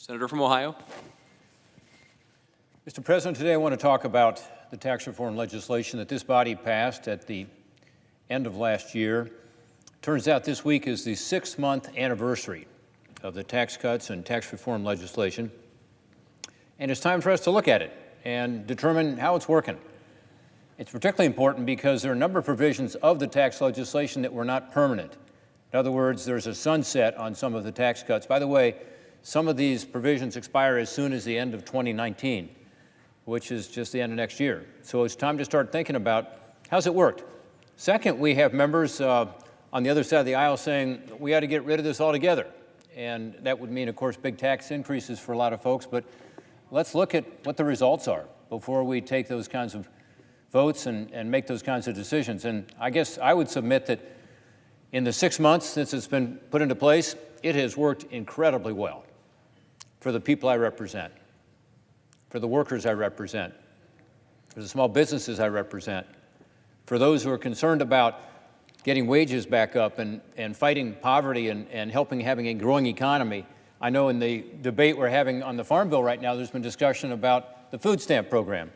Senator from Ohio. Mr. President, today I want to talk about the tax reform legislation that this body passed at the end of last year. Turns out this week is the 6-month anniversary of the tax cuts and tax reform legislation. And it's time for us to look at it and determine how it's working. It's particularly important because there are a number of provisions of the tax legislation that were not permanent. In other words, there's a sunset on some of the tax cuts. By the way, some of these provisions expire as soon as the end of 2019, which is just the end of next year. So it's time to start thinking about how's it worked. Second, we have members on the other side of the aisle saying we ought to get rid of this altogether. And that would mean, of course, big tax increases for a lot of folks. But let's look at what the results are before we take those kinds of votes and make those kinds of decisions. And I guess I would submit that in the 6 months since it's been put into place, it has worked incredibly well for the people I represent, for the workers I represent, for the small businesses I represent, for those who are concerned about getting wages back up and fighting poverty and helping having a growing economy. I know in the debate we're having on the Farm Bill right now, there's been discussion about the food stamp program.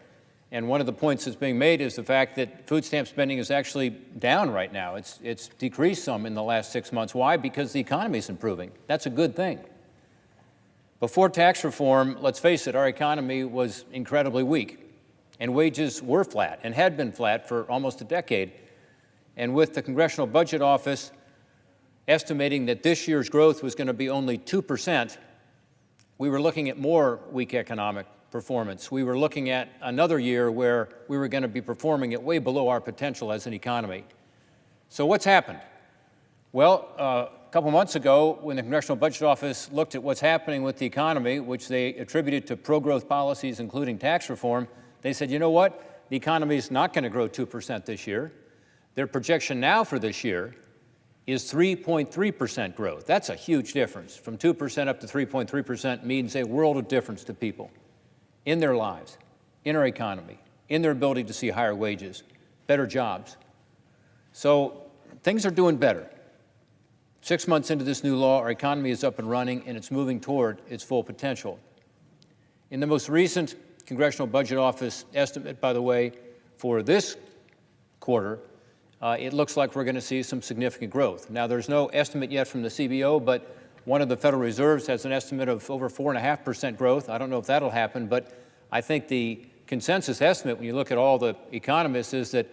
And one of the points that's being made is the fact that food stamp spending is actually down right now. It's decreased some in the last 6 months. Why? Because the economy is improving. That's a good thing. Before tax reform, let's face it, our economy was incredibly weak, and wages were flat and had been flat for almost a decade. And with the Congressional Budget Office estimating that this year's growth was going to be only 2%, we were looking at more weak economic performance. We were looking at another year where we were going to be performing at way below our potential as an economy. So what's happened? Well, a couple months ago, when the Congressional Budget Office looked at what's happening with the economy, which they attributed to pro-growth policies, including tax reform, they said, you know what? The economy is not going to grow 2% this year. Their projection now for this year is 3.3% growth. That's a huge difference. From 2% up to 3.3% means a world of difference to people in their lives, in our economy, in their ability to see higher wages, better jobs. So things are doing better. 6 months into this new law, our economy is up and running, and it's moving toward its full potential. In the most recent Congressional Budget Office estimate, by the way, for this quarter, it looks like we're going to see some significant growth. Now, there's no estimate yet from the CBO, but one of the Federal Reserves has an estimate of over 4.5% growth. I don't know if that'll happen, but I think the consensus estimate, when you look at all the economists, is that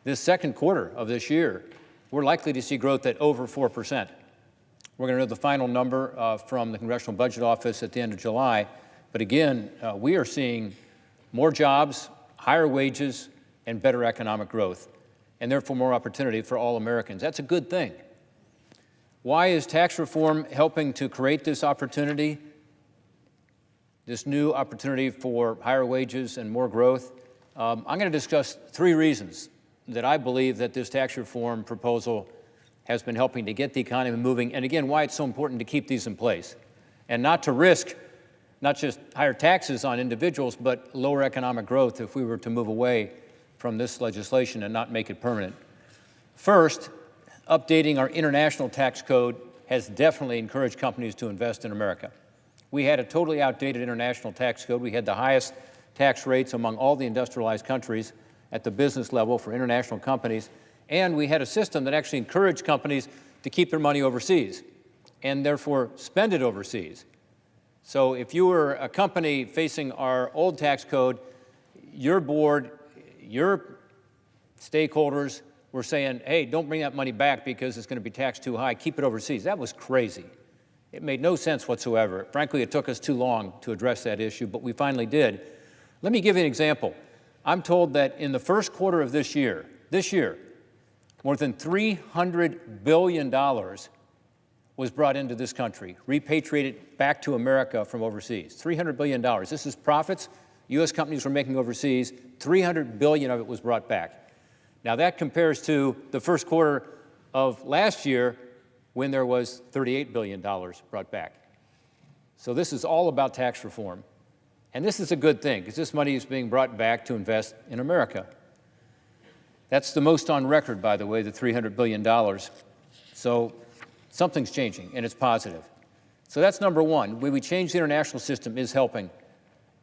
this second quarter of this year, we're likely to see growth at over 4%. We're going to know the final number from the Congressional Budget Office at the end of July. But again, we are seeing more jobs, higher wages, and better economic growth, and therefore more opportunity for all Americans. That's a good thing. Why is tax reform helping to create this opportunity, this new opportunity for higher wages and more growth? I'm going to discuss 3 reasons that I believe that this tax reform proposal has been helping to get the economy moving, and again, why it's so important to keep these in place and not to risk not just higher taxes on individuals, but lower economic growth if we were to move away from this legislation and not make it permanent. First, updating our international tax code has definitely encouraged companies to invest in America. We had a totally outdated international tax code. We had the highest tax rates among all the industrialized countries at the business level for international companies, and we had a system that actually encouraged companies to keep their money overseas and therefore spend it overseas. So if you were a company facing our old tax code, your board, your stakeholders were saying, hey, don't bring that money back because it's going to be taxed too high, keep it overseas. That was crazy. It made no sense whatsoever. Frankly, it took us too long to address that issue, but we finally did. Let me give you an example. I'm told that in the first quarter of this year, more than $300 billion was brought into this country, repatriated back to America from overseas. $300 billion. This is profits U.S. companies were making overseas. $300 billion of it was brought back. Now that compares to the first quarter of last year when there was $38 billion brought back. So this is all about tax reform. And this is a good thing, because this money is being brought back to invest in America. That's the most on record, by the way, the $300 billion. So something's changing, and it's positive. So that's number one. The way we change the international system is helping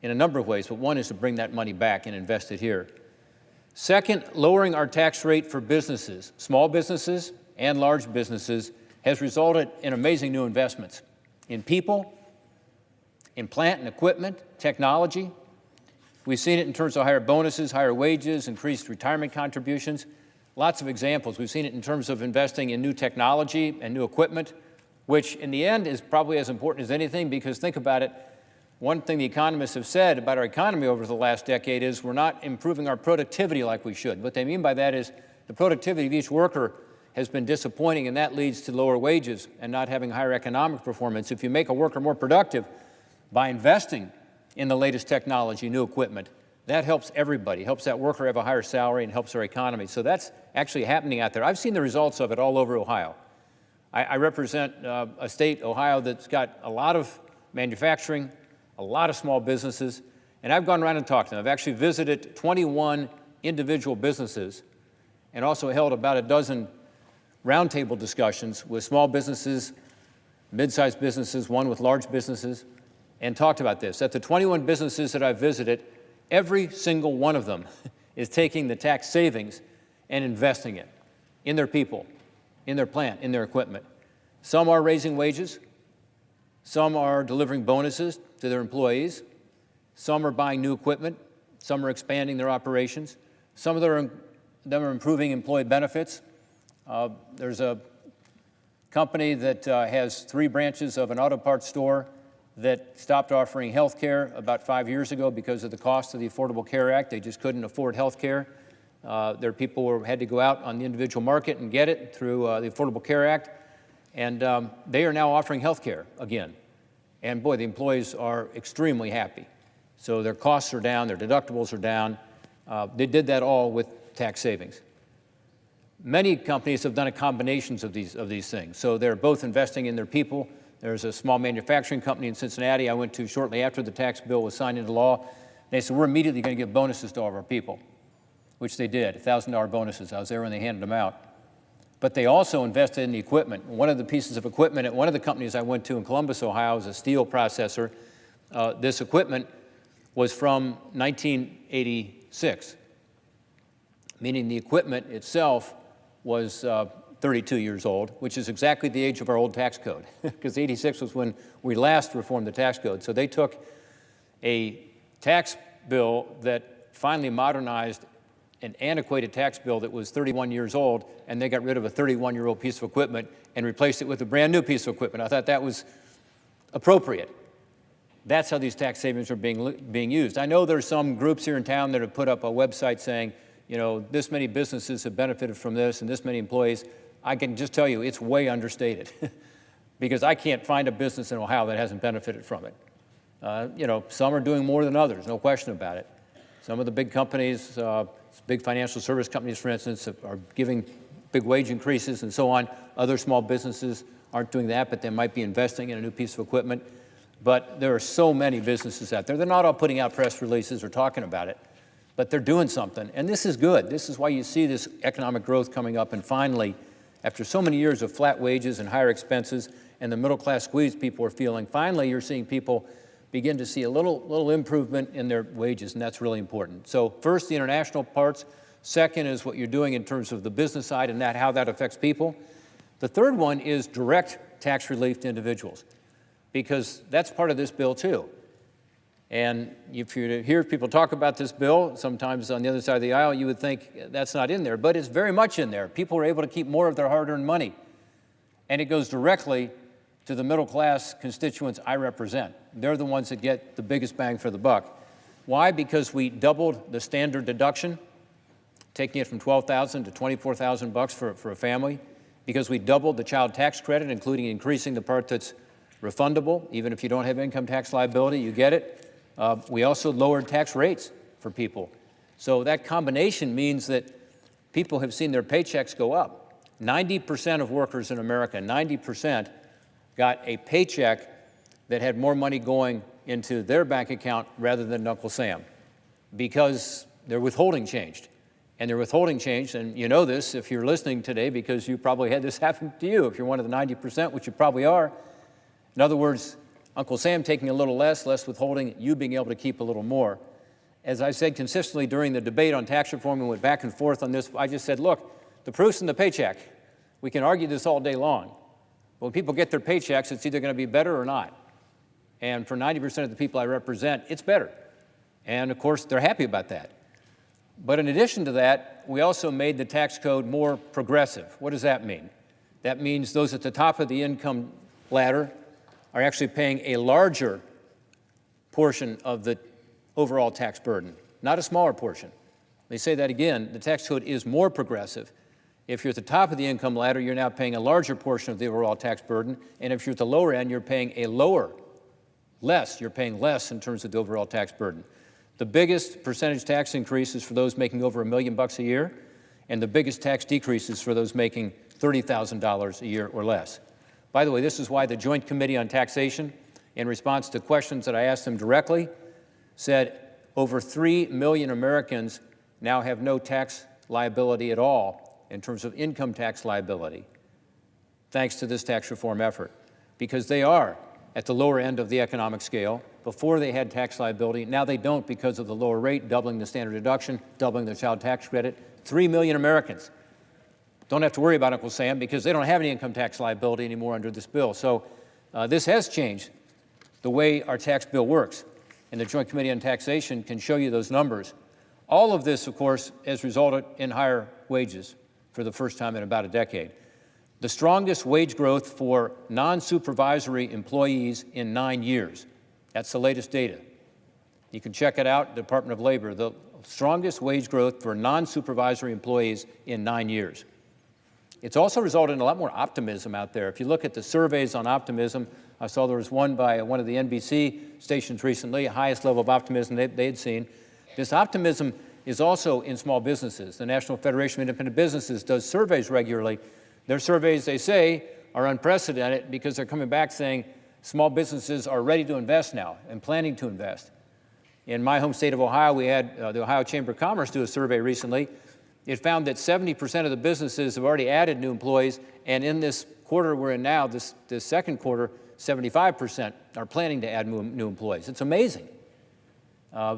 in a number of ways, but one is to bring that money back and invest it here. Second, lowering our tax rate for businesses, small businesses and large businesses, has resulted in amazing new investments in people, in plant and equipment, technology. We've seen it in terms of higher bonuses, higher wages, increased retirement contributions. Lots of examples. We've seen it in terms of investing in new technology and new equipment, which in the end is probably as important as anything, because think about it, one thing the economists have said about our economy over the last decade is we're not improving our productivity like we should. What they mean by that is the productivity of each worker has been disappointing, and that leads to lower wages and not having higher economic performance. If you make a worker more productive by investing in the latest technology, new equipment, that helps everybody, helps that worker have a higher salary and helps our economy. So that's actually happening out there. I've seen the results of it all over Ohio. I represent a state, Ohio, that's got a lot of manufacturing, a lot of small businesses, and I've gone around and talked to them. I've actually visited 21 individual businesses and also held about a dozen roundtable discussions with small businesses, mid-sized businesses, one with large businesses, and talked about this. At the 21 businesses that I've visited, every single one of them is taking the tax savings and investing it in their people, in their plant, in their equipment. Some are raising wages. Some are delivering bonuses to their employees. Some are buying new equipment. Some are expanding their operations. Some of them are improving employee benefits. There's a company that has 3 branches of an auto parts store that stopped offering health care about 5 years ago because of the cost of the Affordable Care Act. They just couldn't afford health care. Their people had to go out on the individual market and get it through the Affordable Care Act. And they are now offering health care again. And boy, the employees are extremely happy. So their costs are down, their deductibles are down. They did that all with tax savings. Many companies have done a combination of these things. So they're both investing in their people. There's a small manufacturing company in Cincinnati I went to shortly after the tax bill was signed into law. They said, we're immediately going to give bonuses to all of our people, which they did, $1,000 bonuses. I was there when they handed them out. But they also invested in the equipment. One of the pieces of equipment at one of the companies I went to in Columbus, Ohio, was a steel processor. This equipment was from 1986, meaning the equipment itself was 32 years old, which is exactly the age of our old tax code, because 86 was when we last reformed the tax code. So they took a tax bill that finally modernized an antiquated tax bill that was 31 years old, and they got rid of a 31-year-old piece of equipment and replaced it with a brand new piece of equipment. I thought that was appropriate. That's how these tax savings are being used. I know there's some groups here in town that have put up a website saying, you know, this many businesses have benefited from this and this many employees. I can just tell you it's way understated because I can't find a business in Ohio that hasn't benefited from it. You know, some are doing more than others, no question about it. Some of the big companies, big financial service companies, for instance, are giving big wage increases and so on. Other small businesses aren't doing that, but they might be investing in a new piece of equipment. But there are so many businesses out there. They're not all putting out press releases or talking about it, but they're doing something. And this is good. This is why you see this economic growth coming up. And finally, after so many years of flat wages and higher expenses and the middle class squeeze people are feeling, finally you're seeing people begin to see a little improvement in their wages, and that's really important. So first, the international parts. Second is what you're doing in terms of the business side and how that affects people. The third one is direct tax relief to individuals, because that's part of this bill too. And if you hear people talk about this bill, sometimes on the other side of the aisle, you would think that's not in there, but it's very much in there. People are able to keep more of their hard-earned money, and it goes directly to the middle-class constituents I represent. They're the ones that get the biggest bang for the buck. Why? Because we doubled the standard deduction, taking it from $12,000 to $24,000 for a family. Because we doubled the child tax credit, including increasing the part that's refundable. Even if you don't have income tax liability, you get it. We also lowered tax rates for people. So that combination means that people have seen their paychecks go up. 90% of workers in America, 90%, got a paycheck that had more money going into their bank account rather than Uncle Sam, because their withholding changed. And their withholding changed, and you know this if you're listening today, because you probably had this happen to you. If you're one of the 90%, which you probably are, In other words, Uncle Sam taking a little less withholding, you being able to keep a little more. As I said consistently during the debate on tax reform, we went back and forth on this, I just said, look, the proof's in the paycheck. We can argue this all day long. But when people get their paychecks, it's either going to be better or not. And for 90% of the people I represent, it's better. And of course, they're happy about that. But in addition to that, we also made the tax code more progressive. What does that mean? That means those at the top of the income ladder are actually paying a larger portion of the overall tax burden, not a smaller portion. Let me say that again, the tax code is more progressive. If you're at the top of the income ladder, you're now paying a larger portion of the overall tax burden, and if you're at the lower end, you're paying you're paying less in terms of the overall tax burden. The biggest percentage tax increase is for those making over $1 million a year, and the biggest tax decreases for those making $30,000 a year or less. By the way, this is why the Joint Committee on Taxation, in response to questions that I asked them directly, said over 3 million Americans now have no tax liability at all in terms of income tax liability, thanks to this tax reform effort, because they are at the lower end of the economic scale. Before they had tax liability, now they don't because of the lower rate, doubling the standard deduction, doubling the child tax credit. 3 million Americans don't have to worry about Uncle Sam because they don't have any income tax liability anymore under this bill. So this has changed the way our tax bill works, and the Joint Committee on Taxation can show you those numbers. All of this, of course, has resulted in higher wages for the first time in about a decade. The strongest wage growth for non-supervisory employees in 9 years. That's the latest data. You can check it out, Department of Labor, the strongest wage growth for non-supervisory employees in 9 years. It's also resulted in a lot more optimism out there. If you look at the surveys on optimism, I saw there was one by one of the NBC stations recently, highest level of optimism they had seen. This optimism is also in small businesses. The National Federation of Independent Businesses does surveys regularly. Their surveys, they say, are unprecedented because they're coming back saying small businesses are ready to invest now and planning to invest. In my home state of Ohio, we had the Ohio Chamber of Commerce do a survey recently. It found that 70% of the businesses have already added new employees, and in this quarter we're in now, this second quarter, 75% are planning to add new employees. It's amazing.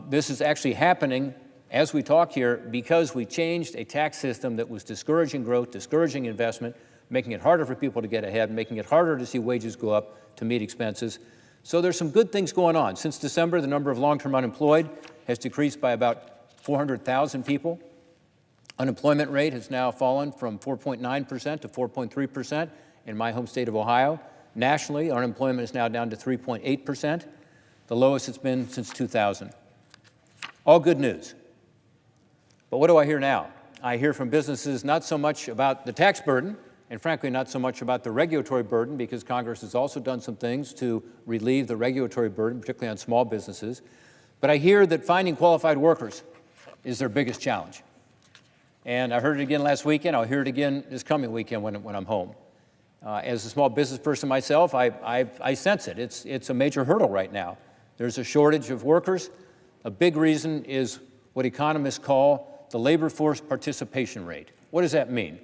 This is actually happening as we talk here because we changed a tax system that was discouraging growth, discouraging investment, making it harder for people to get ahead, making it harder to see wages go up to meet expenses. So there's some good things going on. Since December, the number of long-term unemployed has decreased by about 400,000 people. Unemployment rate has now fallen from 4.9% to 4.3% in my home state of Ohio. Nationally, unemployment is now down to 3.8%, the lowest it's been since 2000. All good news. But what do I hear now? I hear from businesses not so much about the tax burden, and frankly not so much about the regulatory burden, because Congress has also done some things to relieve the regulatory burden, particularly on small businesses. But I hear that finding qualified workers is their biggest challenge. And I heard it again last weekend. I'll hear it again this coming weekend when I'm home. As a small business person myself, I sense it. It's a major hurdle right now. There's a shortage of workers. A big reason is what economists call the labor force participation rate. What does that mean?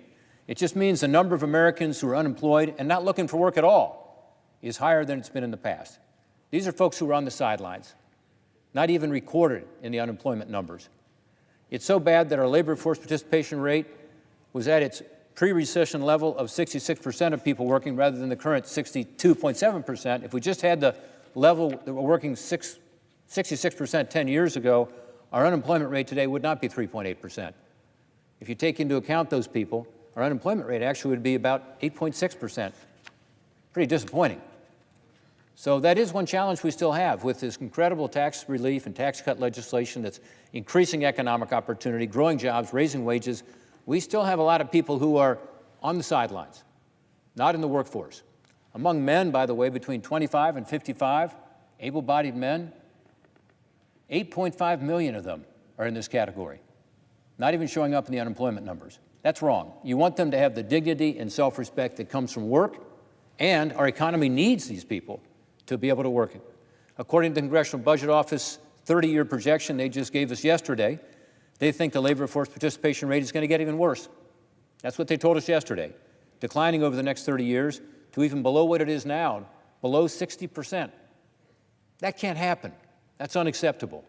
It just means the number of Americans who are unemployed and not looking for work at all is higher than it's been in the past. These are folks who are on the sidelines, not even recorded in the unemployment numbers. It's so bad that our labor force participation rate was at its pre-recession level of 66% of people working rather than the current 62.7%. If we just had the level that we're working 66% 10 years ago, our unemployment rate today would not be 3.8%. If you take into account those people, our unemployment rate actually would be about 8.6%. Pretty disappointing. So that is one challenge we still have with this incredible tax relief and tax cut legislation that's increasing economic opportunity, growing jobs, raising wages. We still have a lot of people who are on the sidelines, not in the workforce. Among men, by the way, between 25 and 55, able-bodied men, 8.5 million of them are in this category, not even showing up in the unemployment numbers. That's wrong. You want them to have the dignity and self-respect that comes from work, and our economy needs these people to be able to work. According to the Congressional Budget Office 30-year projection they just gave us yesterday, they think the labor force participation rate is going to get even worse. That's what they told us yesterday, declining over the next 30 years to even below what it is now below 60%. That can't happen. That's unacceptable.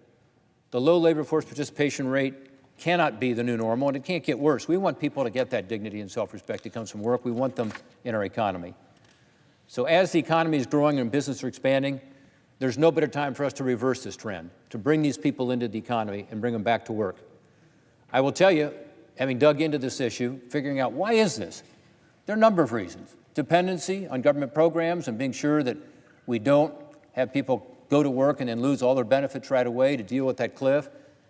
The low labor force participation rate cannot be the new normal, and it can't get worse. We want people to get that dignity and self-respect that comes from work. We want them in our economy. So as the economy is growing and businesses are expanding, there's no better time for us to reverse this trend, to bring these people into the economy and bring them back to work. I will tell you, having dug into this issue, figuring out why is this? There are a number of reasons. Dependency on government programs and being sure that we don't have people go to work and then lose all their benefits right away to deal with that cliff.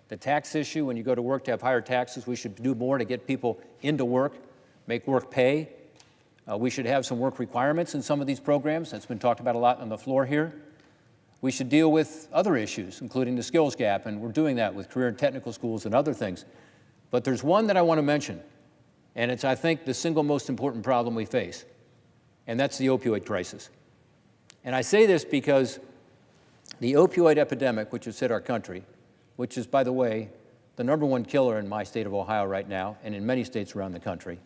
The tax issue, when you go to work to have higher taxes, we should do more to get people into work, make work pay. We should have some work requirements in some of these programs. That's been talked about a lot on the floor here. We should deal with other issues, including the skills gap, and we're doing that with career and technical schools and other things. But there's one that I want to mention, and it's, I think, the single most important problem we face, and that's the opioid crisis. And I say this because the opioid epidemic, which has hit our country, which is, by the way, the #1 killer in my state of Ohio right now, and in many states around the country,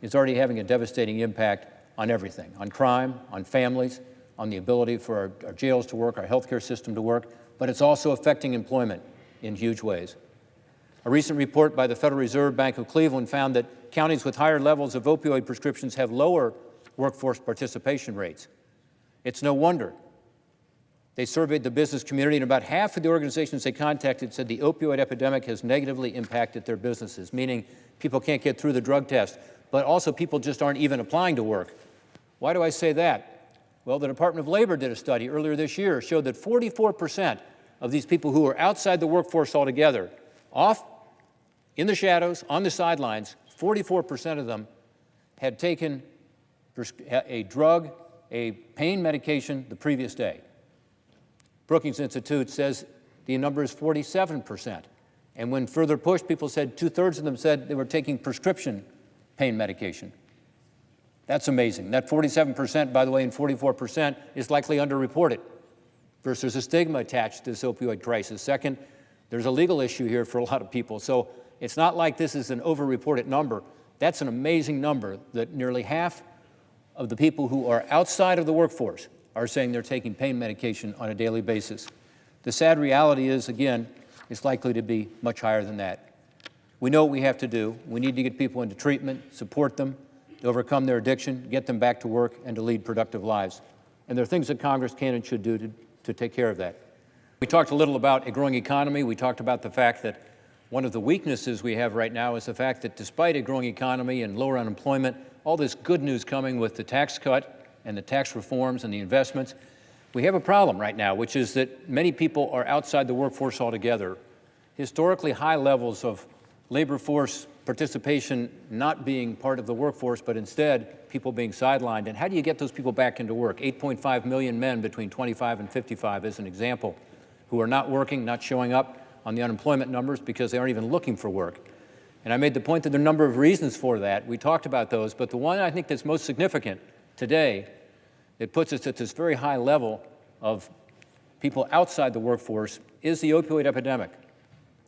is already having a devastating impact on everything, on crime, on families, on the ability for our jails to work, our healthcare system to work, but it's also affecting employment in huge ways. A recent report by the Federal Reserve Bank of Cleveland found that counties with higher levels of opioid prescriptions have lower workforce participation rates. It's no wonder. They surveyed the business community, and about half of the organizations they contacted said the opioid epidemic has negatively impacted their businesses, meaning people can't get through the drug test, but also people just aren't even applying to work. Why do I say that? Well, the Department of Labor did a study earlier this year, showed that 44% of these people who are outside the workforce altogether, off in the shadows, on the sidelines, 44% of them had taken a drug, a pain medication the previous day. Brookings Institute says the number is 47%. And when further pushed, people said 2/3 of them said they were taking prescription pain medication. That's amazing. That 47%, by the way, and 44% is likely underreported. First, there's a stigma attached to this opioid crisis. Second, there's a legal issue here for a lot of people. So it's not like this is an overreported number. That's an amazing number that nearly half of the people who are outside of the workforce are saying they're taking pain medication on a daily basis. The sad reality is, again, it's likely to be much higher than that. We know what we have to do. We need to get people into treatment, support them, to overcome their addiction, get them back to work, and to lead productive lives. And there are things that Congress can and should do to take care of that. We talked a little about a growing economy. We talked about the fact that one of the weaknesses we have right now is the fact that despite a growing economy and lower unemployment, all this good news coming with the tax cut and the tax reforms and the investments, we have a problem right now, which is that many people are outside the workforce altogether. Historically high levels of labor force participation not being part of the workforce, but instead people being sidelined. And how do you get those people back into work? 8.5 million men between 25 and 55 is an example, who are not working, not showing up on the unemployment numbers because they aren't even looking for work. And I made the point that there are a number of reasons for that. We talked about those, but the one I think that's most significant today, it puts us at this very high level of people outside the workforce, is the opioid epidemic.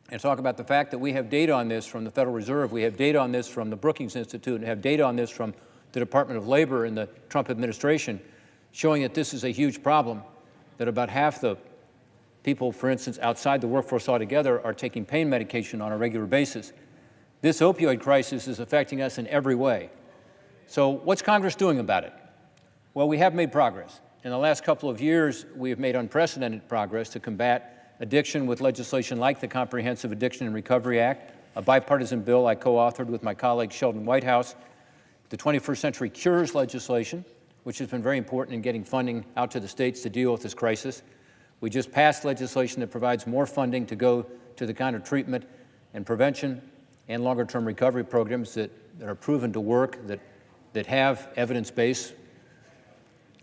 And talk about the fact that we have data on this from the Federal Reserve, we have data on this from the Brookings Institute, and have data on this from the Department of Labor and the Trump administration, showing that this is a huge problem, that about half the people, for instance, outside the workforce altogether are taking pain medication on a regular basis. This opioid crisis is affecting us in every way. So what's Congress doing about it? Well, we have made progress. In the last couple of years, we have made unprecedented progress to combat addiction with legislation like the Comprehensive Addiction and Recovery Act, a bipartisan bill I co-authored with my colleague Sheldon Whitehouse, the 21st Century Cures legislation, which has been very important in getting funding out to the states to deal with this crisis. We just passed legislation that provides more funding to go to the kind of treatment and prevention and longer-term recovery programs that are proven to work, that have evidence-based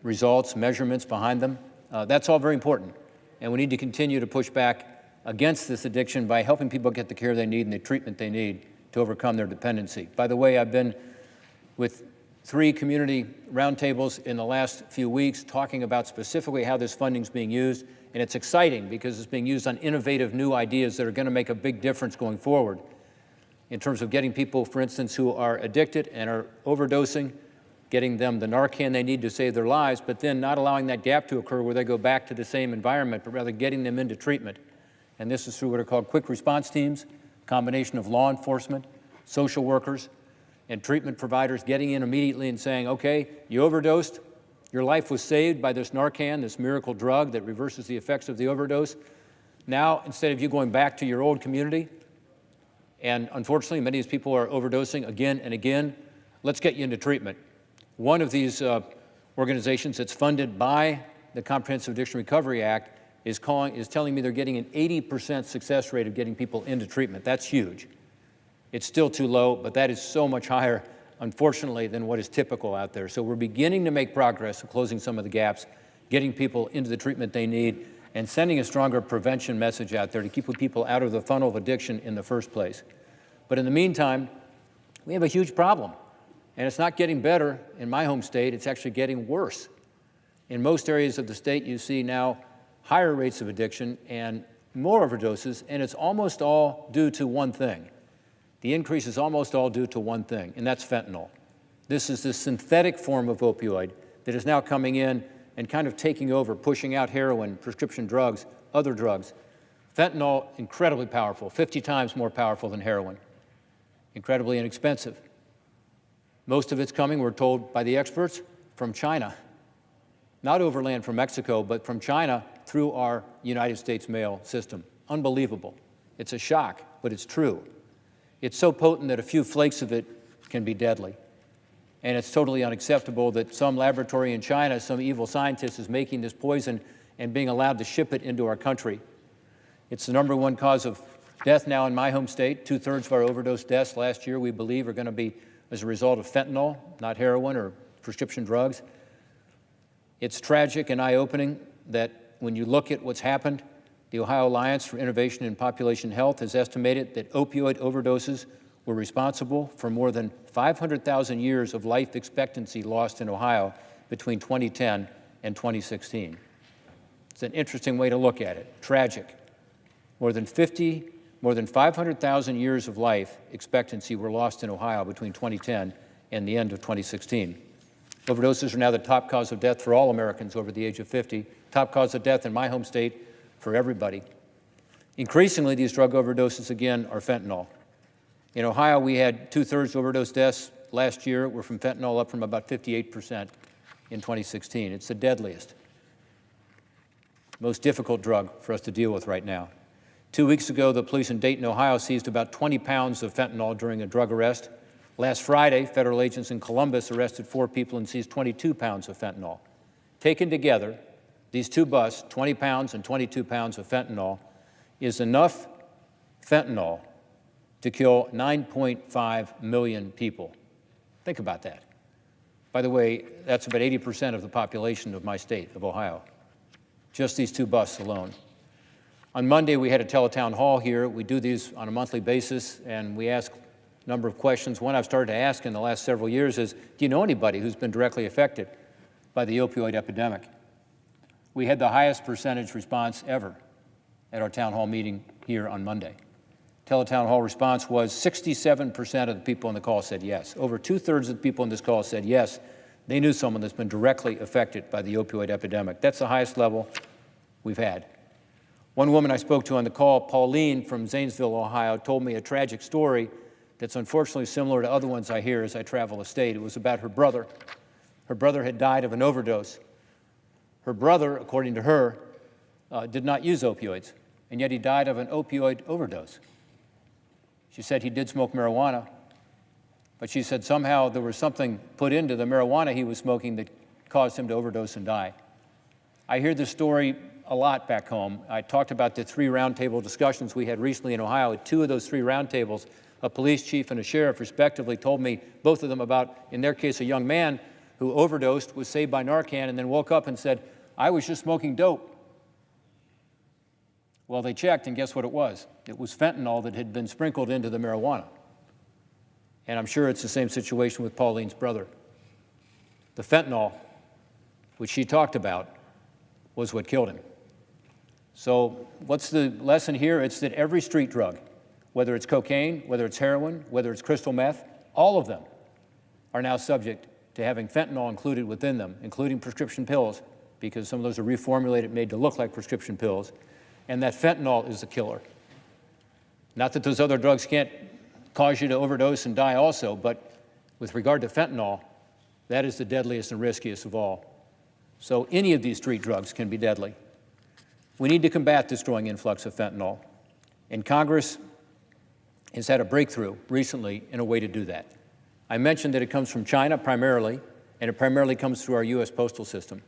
results, measurements behind them. That's all very important. And we need to continue to push back against this addiction by helping people get the care they need and the treatment they need to overcome their dependency. By the way, I've been with 3 community roundtables in the last few weeks talking about specifically how this funding is being used, and it's exciting because it's being used on innovative new ideas that are going to make a big difference going forward in terms of getting people, for instance, who are addicted and are overdosing getting them the Narcan they need to save their lives, but then not allowing that gap to occur where they go back to the same environment, but rather getting them into treatment. And this is through what are called quick response teams, a combination of law enforcement, social workers, and treatment providers getting in immediately and saying, okay, you overdosed, your life was saved by this Narcan, this miracle drug that reverses the effects of the overdose. Now, instead of you going back to your old community, and unfortunately many of these people are overdosing again and again, let's get you into treatment. One of these organizations that's funded by the Comprehensive Addiction Recovery Act is telling me they're getting an 80% success rate of getting people into treatment. That's huge. It's still too low, but that is so much higher, unfortunately, than what is typical out there. So we're beginning to make progress in closing some of the gaps, getting people into the treatment they need, and sending a stronger prevention message out there to keep people out of the funnel of addiction in the first place. But in the meantime, we have a huge problem. And it's not getting better in my home state, it's actually getting worse. In most areas of the state, you see now higher rates of addiction and more overdoses, and it's almost all due to one thing. The increase is almost all due to one thing, and that's fentanyl. This is the synthetic form of opioid that is now coming in and kind of taking over, pushing out heroin, prescription drugs, other drugs. Fentanyl, incredibly powerful, 50 times more powerful than heroin, incredibly inexpensive. Most of it's coming, we're told by the experts, from China. Not overland from Mexico, but from China through our United States mail system. Unbelievable. It's a shock, but it's true. It's so potent that a few flakes of it can be deadly. And it's totally unacceptable that some laboratory in China, some evil scientist is making this poison and being allowed to ship it into our country. It's the #1 cause of death now in my home state. 2/3 of our overdose deaths last year, we believe, are going to be as a result of fentanyl, not heroin or prescription drugs. It's tragic and eye-opening that when you look at what's happened, the Ohio Alliance for Innovation in Population Health has estimated that opioid overdoses were responsible for more than 500,000 years of life expectancy lost in Ohio between 2010 and 2016. It's an interesting way to look at it. Tragic. More than 500,000 years of life expectancy were lost in Ohio between 2010 and the end of 2016. Overdoses are now the top cause of death for all Americans over the age of 50, top cause of death in my home state for everybody. Increasingly, these drug overdoses, again, are fentanyl. In Ohio, we had 2/3 overdose deaths last year were from fentanyl, up from about 58% in 2016. It's the deadliest, most difficult drug for us to deal with right now. 2 weeks ago, the police in Dayton, Ohio, seized about 20 pounds of fentanyl during a drug arrest. Last Friday, federal agents in Columbus arrested 4 people and seized 22 pounds of fentanyl. Taken together, these two busts, 20 pounds and 22 pounds of fentanyl, is enough fentanyl to kill 9.5 million people. Think about that. By the way, that's about 80% of the population of my state, of Ohio. Just these two busts alone. On Monday, we had a teletown hall here. We do these on a monthly basis, and we ask a number of questions. One I've started to ask in the last several years is, do you know anybody who's been directly affected by the opioid epidemic? We had the highest percentage response ever at our town hall meeting here on Monday. Teletown hall response was 67% of the people on the call said yes. Over 2/3 of the people on this call said yes, they knew someone that's been directly affected by the opioid epidemic. That's the highest level we've had. One woman I spoke to on the call, Pauline from Zanesville, Ohio, told me a tragic story that's unfortunately similar to other ones I hear as I travel the state. It was about her brother. Her brother had died of an overdose. Her brother, according to her, did not use opioids, and yet he died of an opioid overdose. She said he did smoke marijuana, but she said somehow there was something put into the marijuana he was smoking that caused him to overdose and die. I hear this story a lot back home. I talked about the 3 roundtable discussions we had recently in Ohio. At 2 of those 3 roundtables, a police chief and a sheriff respectively told me, both of them about, in their case, a young man who overdosed, was saved by Narcan, and then woke up and said, I was just smoking dope. Well, they checked, and guess what it was? It was fentanyl that had been sprinkled into the marijuana. And I'm sure it's the same situation with Pauline's brother. The fentanyl, which she talked about, was what killed him. So what's the lesson here? It's that every street drug, whether it's cocaine, whether it's heroin, whether it's crystal meth, all of them are now subject to having fentanyl included within them, including prescription pills, because some of those are reformulated, made to look like prescription pills, and that fentanyl is the killer. Not that those other drugs can't cause you to overdose and die also, but with regard to fentanyl, that is the deadliest and riskiest of all. So any of these street drugs can be deadly. We need to combat this growing influx of fentanyl, and Congress has had a breakthrough recently in a way to do that. I mentioned that it comes from China primarily, and it primarily comes through our U.S. postal system.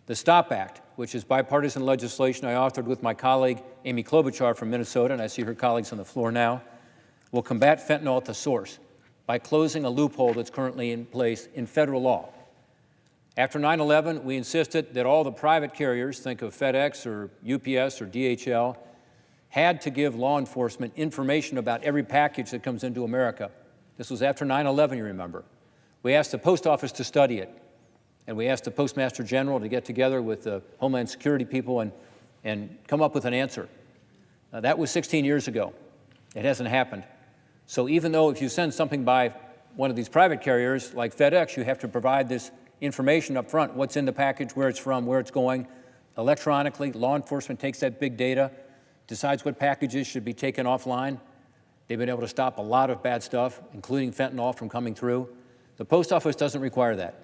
The STOP Act, which is bipartisan legislation I authored with my colleague Amy Klobuchar from Minnesota, and I see her colleagues on the floor now, will combat fentanyl at the source by closing a loophole that's currently in place in federal law. After 9/11, we insisted that all the private carriers, think of FedEx or UPS or DHL, had to give law enforcement information about every package that comes into America. This was after 9/11, you remember. We asked the post office to study it, and we asked the Postmaster General to get together with the Homeland Security people and come up with an answer. That was 16 years ago. It hasn't happened. So even though if you send something by one of these private carriers like FedEx, you have to provide this information up front, what's in the package, where it's from, where it's going. Electronically, law enforcement takes that big data, decides what packages should be taken offline. They've been able to stop a lot of bad stuff, including fentanyl, from coming through. The post office doesn't require that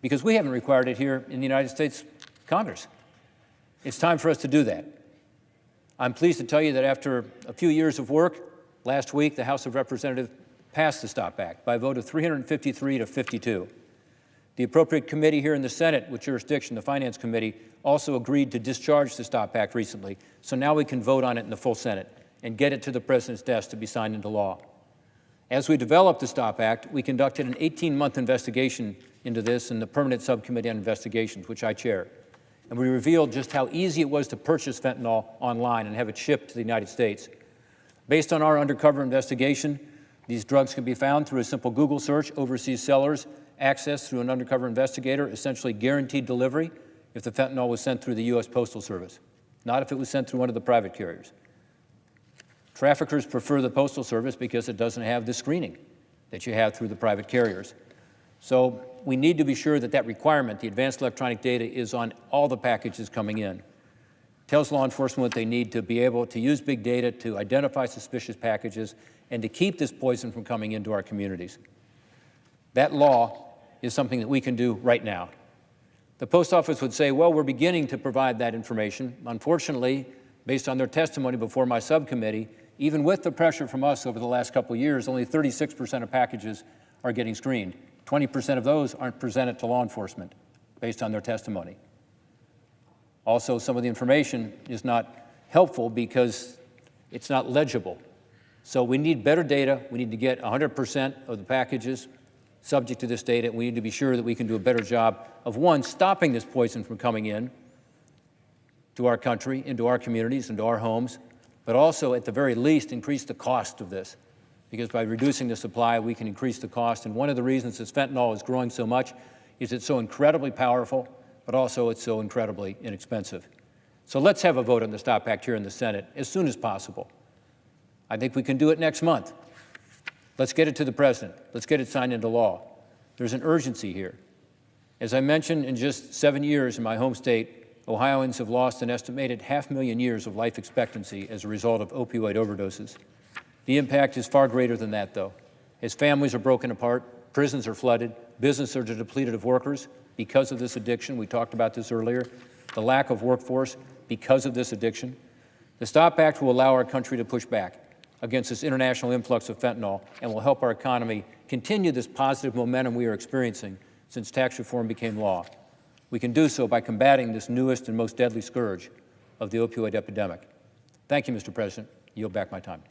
because we haven't required it here in the United States Congress. It's time for us to do that. I'm pleased to tell you that after a few years of work, last week the House of Representatives passed the STOP Act by a vote of 353 to 52. The appropriate committee here in the Senate with jurisdiction, the Finance Committee, also agreed to discharge the STOP Act recently, so now we can vote on it in the full Senate and get it to the President's desk to be signed into law. As we developed the STOP Act, we conducted an 18-month investigation into this in the Permanent Subcommittee on Investigations, which I chair. And we revealed just how easy it was to purchase fentanyl online and have it shipped to the United States. Based on our undercover investigation, these drugs can be found through a simple Google search, overseas sellers, access through an undercover investigator, essentially guaranteed delivery if the fentanyl was sent through the U.S. Postal Service, not if it was sent through one of the private carriers. Traffickers prefer the Postal Service because it doesn't have the screening that you have through the private carriers. So we need to be sure that that requirement, the advanced electronic data, is on all the packages coming in. Tells law enforcement what they need to be able to use big data to identify suspicious packages and to keep this poison from coming into our communities. That law is something that we can do right now. The post office would say, well, we're beginning to provide that information. Unfortunately, based on their testimony before my subcommittee, even with the pressure from us over the last couple of years, only 36% of packages are getting screened. 20% of those aren't presented to law enforcement based on their testimony. Also, some of the information is not helpful because it's not legible. So we need better data. We need to get 100% of the packages subject to this data. We need to be sure that we can do a better job of, one, stopping this poison from coming in to our country, into our communities, into our homes, but also, at the very least, increase the cost of this. Because by reducing the supply, we can increase the cost. And one of the reasons this fentanyl is growing so much is it's so incredibly powerful, but also it's so incredibly inexpensive. So let's have a vote on the STOP Act here in the Senate as soon as possible. I think we can do it next month. Let's get it to the President. Let's get it signed into law. There's an urgency here. As I mentioned, in just 7 years in my home state, Ohioans have lost an estimated 500,000 years of life expectancy as a result of opioid overdoses. The impact is far greater than that, though. As families are broken apart, prisons are flooded, businesses are depleted of workers because of this addiction. We talked about this earlier. The lack of workforce because of this addiction. The STOP Act will allow our country to push back against this international influx of fentanyl and will help our economy continue this positive momentum we are experiencing since tax reform became law. We can do so by combating this newest and most deadly scourge of the opioid epidemic. Thank you, Mr. President. I yield back my time.